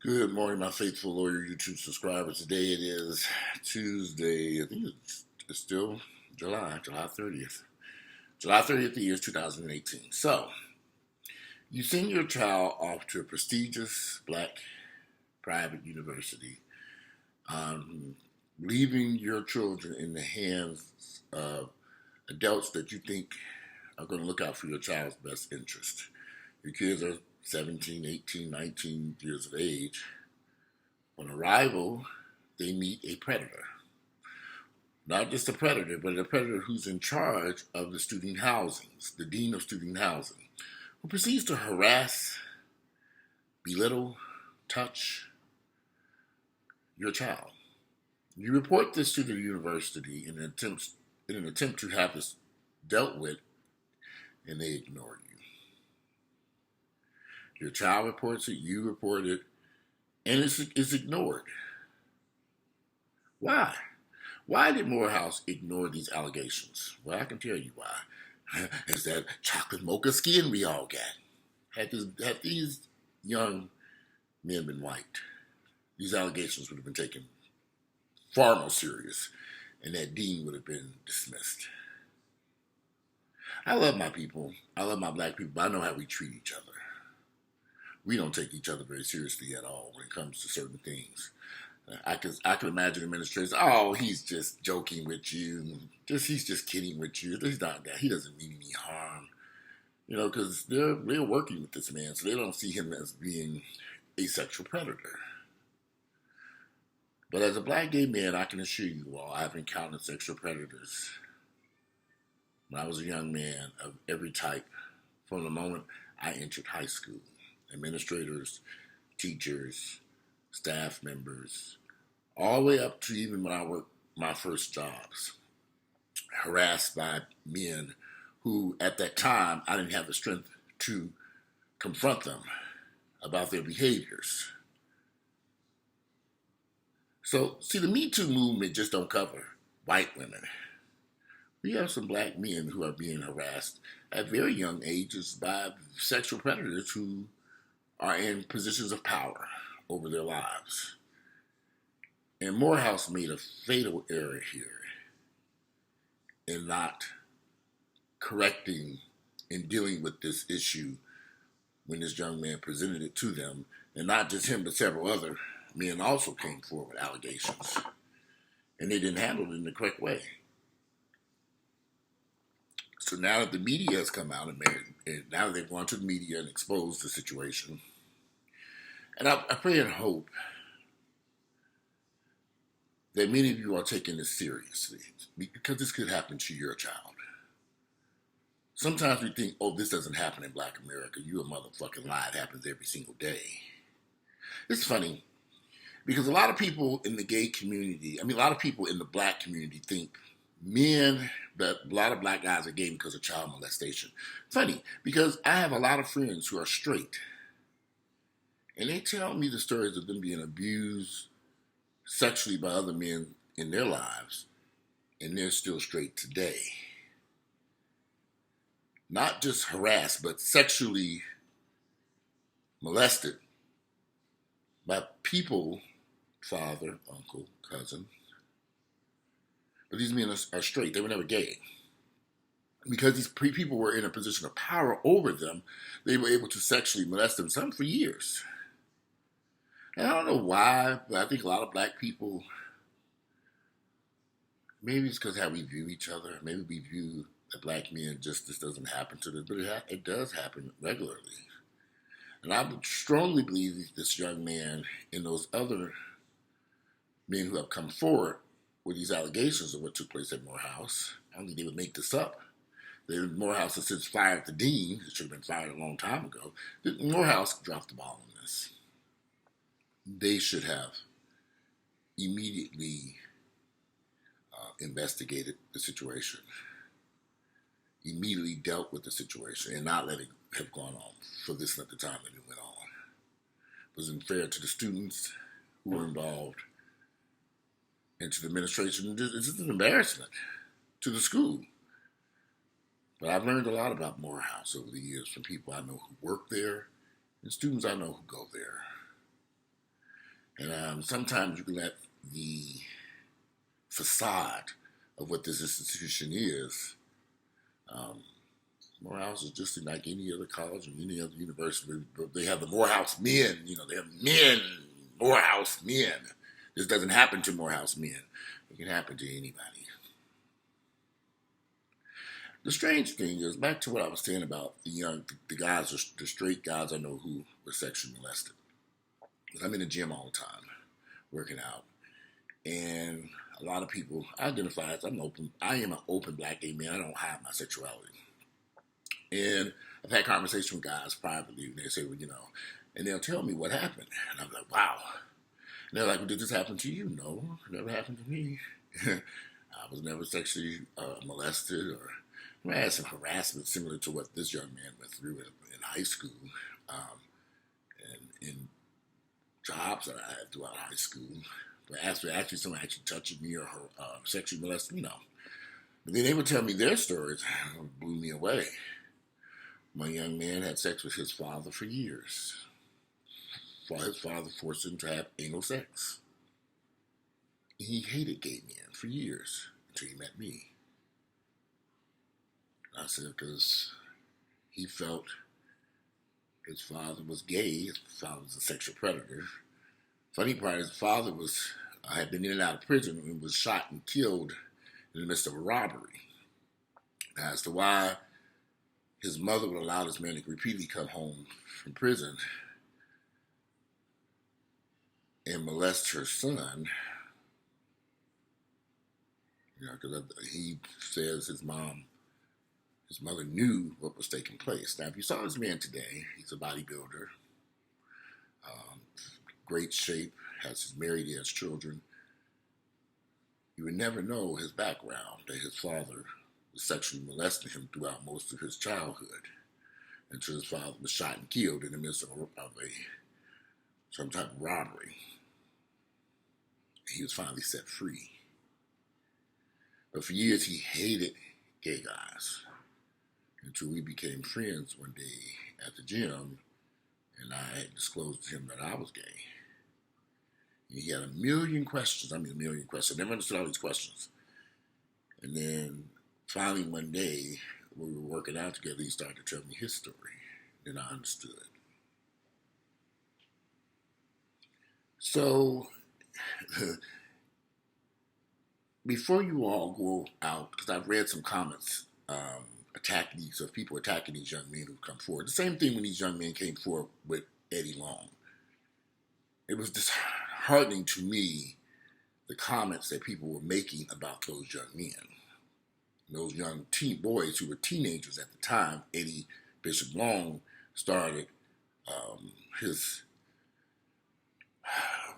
Good morning, my faithful lawyer YouTube subscribers. Today it is Tuesday. I think it's still July 30th. July 30th, the year is 2018. So, you send your child off to a prestigious black private university, leaving your children in the hands of adults that you think are going to look out for your child's best interest. Your kids are 17, 18, 19 years of age. On arrival, they meet a predator. Not just a predator, but a predator who's in charge of the student housings, the dean of student housing, who proceeds to harass, belittle, touch your child. You report this to the university in an attempt to have this dealt with, and they ignore you. Your child reports it, you report it, and it's ignored. Why? Why did Morehouse ignore these allegations? Well, I can tell you why. It's that chocolate mocha skin we all got. Had these young men been white, these allegations would have been taken far more serious, and that dean would have been dismissed. I love my people. I love my black people, but I know how we treat each other. We don't take each other very seriously at all when it comes to certain things. I can imagine administrators. Oh, he's just joking with you. He's just kidding with you. He's not that. He doesn't mean any harm. Because they're working with this man, so they don't see him as being a sexual predator. But as a black gay man, I can assure you all, I've encountered sexual predators when I was a young man of every type from the moment I entered high school. Administrators, teachers, staff members, all the way up to even when I worked my first jobs, harassed by men who, at that time, I didn't have the strength to confront them about their behaviors. So, see, the Me Too movement just don't cover white women. We have some black men who are being harassed at very young ages by sexual predators who are in positions of power over their lives. And Morehouse made a fatal error here in not correcting and dealing with this issue when this young man presented it to them. And not just him, but several other men also came forward with allegations. And they didn't handle it in the correct way. So now that the media has come out and now they've gone to the media and exposed the situation, and I pray and hope that many of you are taking this seriously, because this could happen to your child. Sometimes we think, oh, this doesn't happen in black America. You a motherfucking lie. It happens every single day. It's funny, because a lot of people in the gay community, a lot of people in the black community think that a lot of black guys are gay because of child molestation. Funny, because I have a lot of friends who are straight, and they tell me the stories of them being abused sexually by other men in their lives, and they're still straight today. Not just harassed, but sexually molested by people, father, uncle, cousin. But these men are straight. They were never gay. Because these people were in a position of power over them, they were able to sexually molest them, some for years. And I don't know why, but I think a lot of black people, maybe it's because how we view each other. Maybe we view that black men this doesn't happen to them, but it does happen regularly. And I strongly believe this young man and those other men who have come forward with these allegations of what took place at Morehouse, I don't think they would make this up. Morehouse has since fired the dean. It should have been fired a long time ago. Morehouse dropped the ball on this. They should have immediately investigated the situation, immediately dealt with the situation, and not let it have gone on for this length of time that it went on. It wasn't fair to the students who were involved and to the administration. It's just an embarrassment to the school. But I've learned a lot about Morehouse over the years from people I know who work there and students I know who go there. And sometimes you can let the facade of what this institution is. Um, Morehouse is just like any other college or any other university. They have the Morehouse men. They have men, Morehouse men. This doesn't happen to Morehouse men. It can happen to anybody. The strange thing is, back to what I was saying about the guys, the straight guys I know who were sexually molested. I'm in the gym all the time, working out, and a lot of people identify as I am an open black gay man. I don't hide my sexuality. And I've had conversations with guys privately, and they say, well, and they'll tell me what happened. And I'm like, wow. And they're like, well, did this happen to you? No, it never happened to me. I was never sexually molested, or I had some harassment similar to what this young man went through in high school, and in jobs that I had throughout high school. But actually someone actually touching me or sexually molested me, no. But then they would tell me their stories, and blew me away. My young man had sex with his father for years. His father forced him to have anal sex. He hated gay men for years until he met me. I said, because he felt his father was gay. His father was a sexual predator. Funny part, his father had been in and out of prison and was shot and killed in the midst of a robbery. As to why his mother would allow this man to repeatedly come home from prison and molest her son, because he says his mother knew what was taking place. Now, if you saw this man today, he's a bodybuilder, great shape, he's married, he has children. You would never know his background, that his father was sexually molesting him throughout most of his childhood, until his father was shot and killed in the midst of some type of robbery. He was finally set free. But for years, he hated gay guys, until we became friends one day at the gym, and I had disclosed to him that I was gay. And he had a million questions. I never understood all these questions. And then finally one day, when we were working out together, he started to tell me his story. Then I understood. So, before you all go out, because I've read some comments of people attacking these young men who've come forward. The same thing when these young men came forward with Eddie Long. It was disheartening to me, the comments that people were making about those young men. Those young teen boys who were teenagers at the time. Eddie Bishop Long started his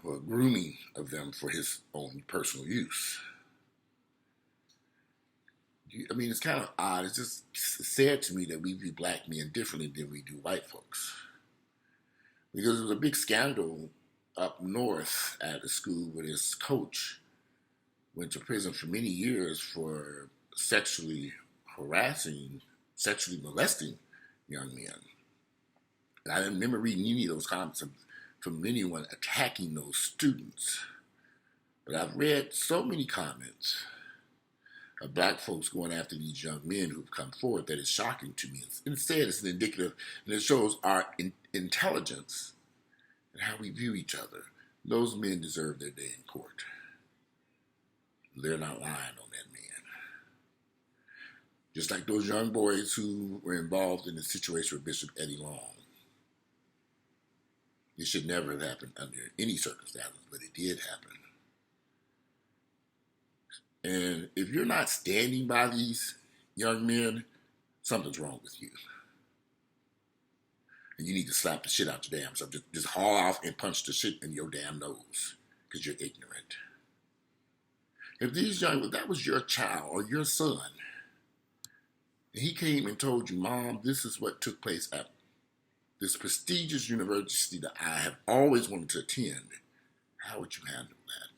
grooming of them for his own personal use. It's kind of odd. It's just sad to me that we view black men differently than we do white folks. Because there was a big scandal up north at a school where this coach went to prison for many years for sexually molesting young men. And I didn't remember reading any of those comments from anyone attacking those students. But I've read so many comments of black folks going after these young men who've come forward that is shocking to me. Instead, it's an indicative, and it shows our intelligence and how we view each other. Those men deserve their day in court. They're not lying on that man. Just like those young boys who were involved in the situation with Bishop Eddie Long. It should never have happened under any circumstances, but it did happen. And if you're not standing by these young men, something's wrong with you. And you need to slap the shit out your damn self. Just haul off and punch the shit in your damn nose because you're ignorant. If that was your child or your son, and he came and told you, Mom, this is what took place at this prestigious university that I have always wanted to attend, how would you handle that?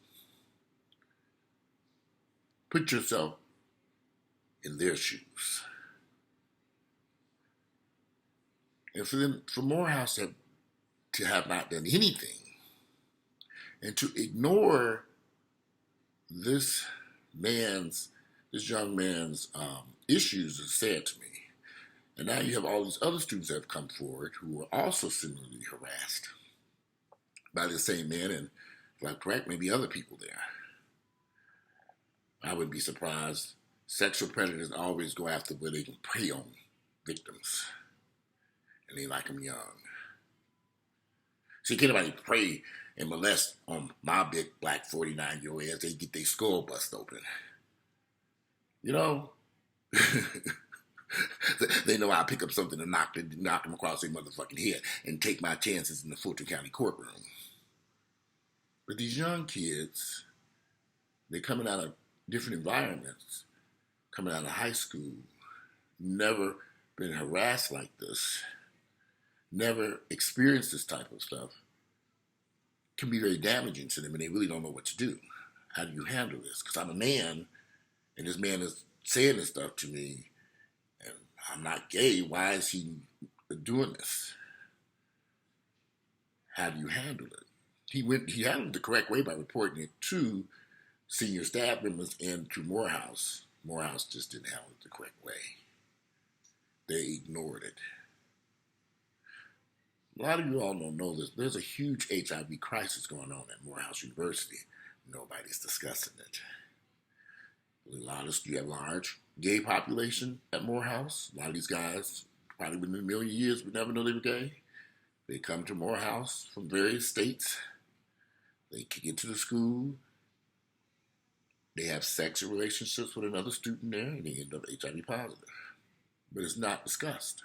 Put yourself in their shoes. And for Morehouse to have not done anything, And to ignore this man's, this young man's issues is sad to me. And now you have all these other students that have come forward who are also similarly harassed by the same man, and if I'm correct, maybe other people there. I would be surprised. Sexual predators always go after where they can prey on victims, and they like them young. See, can't nobody prey and molest on my big black 49-year-old as they get their skull bust open. You know? They know I'll pick up something and knock them across their motherfucking head and take my chances in the Fulton County courtroom. But these young kids, they're coming out of different environments, coming out of high school, never been harassed like this, never experienced this type of stuff, can be very damaging to them, and they really don't know what to do. How do you handle this? Because I'm a man, and this man is saying this stuff to me, and I'm not gay. Why is he doing this? How do you handle it? He handled it the correct way by reporting it to senior staff members and to Morehouse. Morehouse just didn't handle it the correct way. They ignored it. A lot of you all don't know this. There's a huge HIV crisis going on at Morehouse University. Nobody's discussing it. You have a large gay population at Morehouse. A lot of these guys, probably within a million years, would never know they were gay. They come to Morehouse from various states. They kick into the school. They have sexual relationships with another student there, and they end up HIV positive. But it's not discussed.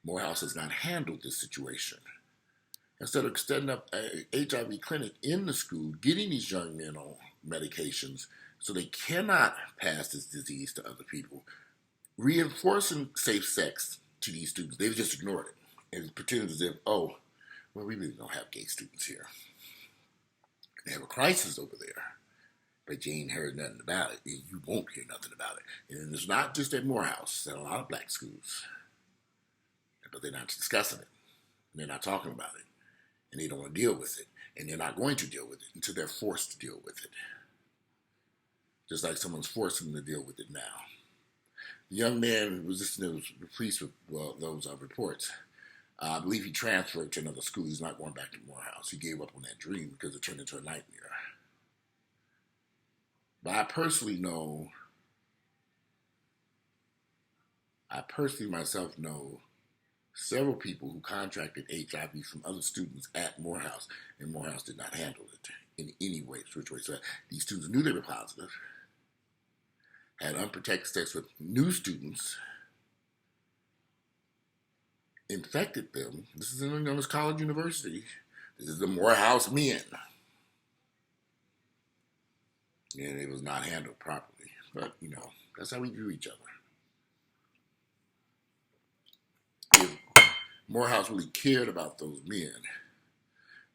Morehouse has not handled this situation. Instead of setting up a HIV clinic in the school, getting these young men on medications so they cannot pass this disease to other people, reinforcing safe sex to these students, they've just ignored it and pretended as if, oh, well, we really don't have gay students here. They have a crisis over there, but you ain't heard nothing about it, and you won't hear nothing about it. And it's not just at Morehouse, it's at a lot of black schools. But they're not discussing it. And they're not talking about it. And they don't want to deal with it. And they're not going to deal with it until they're forced to deal with it. Just like someone's forcing them to deal with it now. The young man who was listening to the police with those reports, I believe he transferred to another school. He's not going back to Morehouse. He gave up on that dream because it turned into a nightmare. But I personally myself know several people who contracted HIV from other students at Morehouse, and Morehouse did not handle it in any way, which way. So these students knew they were positive, had unprotected sex with new students, infected them. This is in Young's College University. This is the Morehouse men. And it was not handled properly. But, that's how we view each other. If Morehouse really cared about those men,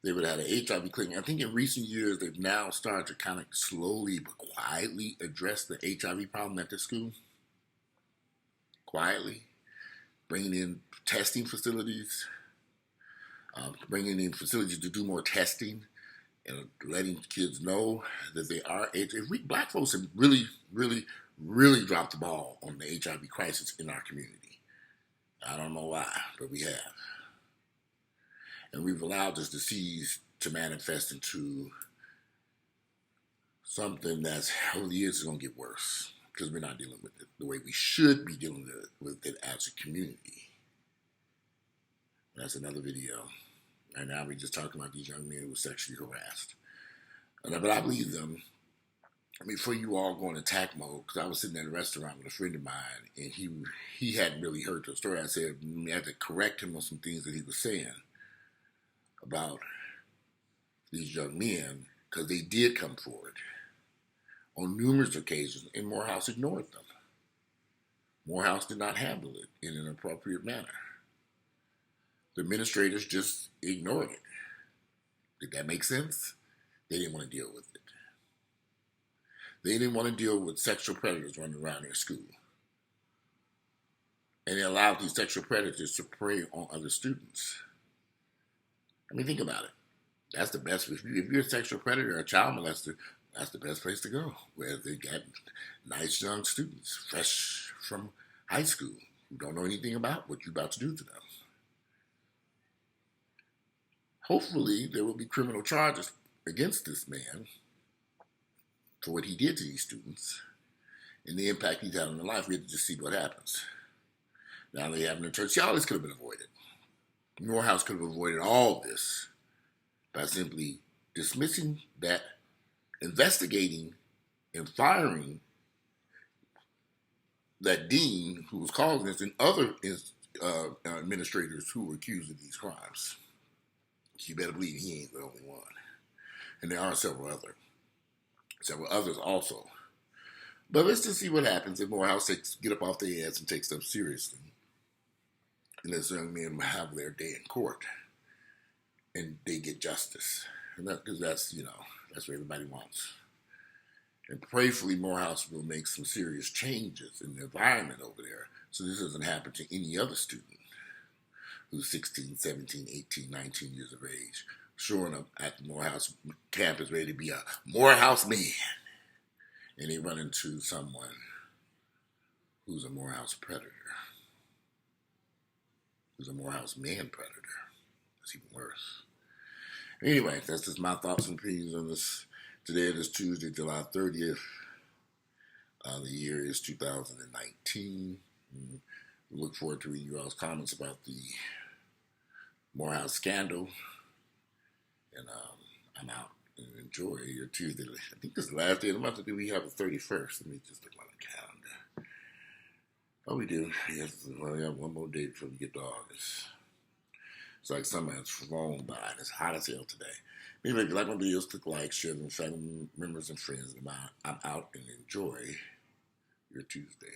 they would have had an HIV clinic. I think in recent years, they've now started to kind of slowly but quietly address the HIV problem at the school. Quietly. Bringing in testing facilities, bringing in facilities to do more testing, and letting kids know that they are HIV. Black folks have really, really, really dropped the ball on the HIV crisis in our community. I don't know why, but we have. And we've allowed this disease to manifest into something that's, over the years, is going to get worse because we're not dealing with it the way we should be dealing with it as a community. That's another video. And now we're just talking about these young men who were sexually harassed. But I believe them. Before you all go in attack mode, because I was sitting at a restaurant with a friend of mine, and he hadn't really heard the story. I said I had to correct him on some things that he was saying about these young men, because they did come forward on numerous occasions, and Morehouse ignored them. Morehouse did not handle it in an appropriate manner. The administrators just ignored it. Did that make sense? They didn't want to deal with it. They didn't want to deal with sexual predators running around their school. And they allowed these sexual predators to prey on other students. I mean, think about it. That's the best. If you're a sexual predator or a child molester, that's the best place to go, where they got nice young students, fresh from high school, who don't know anything about what you're about to do to them. Hopefully, there will be criminal charges against this man for what he did to these students and the impact he's had on their life. We have to just see what happens. Now they have an attorney. See, all this could have been avoided. Morehouse could have avoided all this by simply dismissing that, investigating, and firing that dean who was causing this and other administrators who were accused of these crimes. You better believe he ain't the only one. And there are several others also. But let's just see what happens if Morehouse get up off their ass and take stuff seriously. And this young men have their day in court. And they get justice. And because that's what everybody wants. And prayerfully, Morehouse will make some serious changes in the environment over there so this doesn't happen to any other student who's 16, 17, 18, 19 years of age, showing up at the Morehouse campus ready to be a Morehouse man. And they run into someone who's a Morehouse predator, who's a Morehouse man predator. It's even worse. Anyway, that's just my thoughts and opinions on this. Today it is Tuesday, July 30th. The year is 2019. We look forward to reading you all's comments about the Morehouse scandal. And I'm out. And enjoy your Tuesday. I think this is the last day of the month. Do we have the 31st? Let me just look at the calendar. Oh, we do. Yes, we have one more day before we get to August. It's like summer has flown by. And it's hot as hell today. Anyway, if you like my videos, click like, share them with family members and friends. I'm out and enjoy your Tuesday.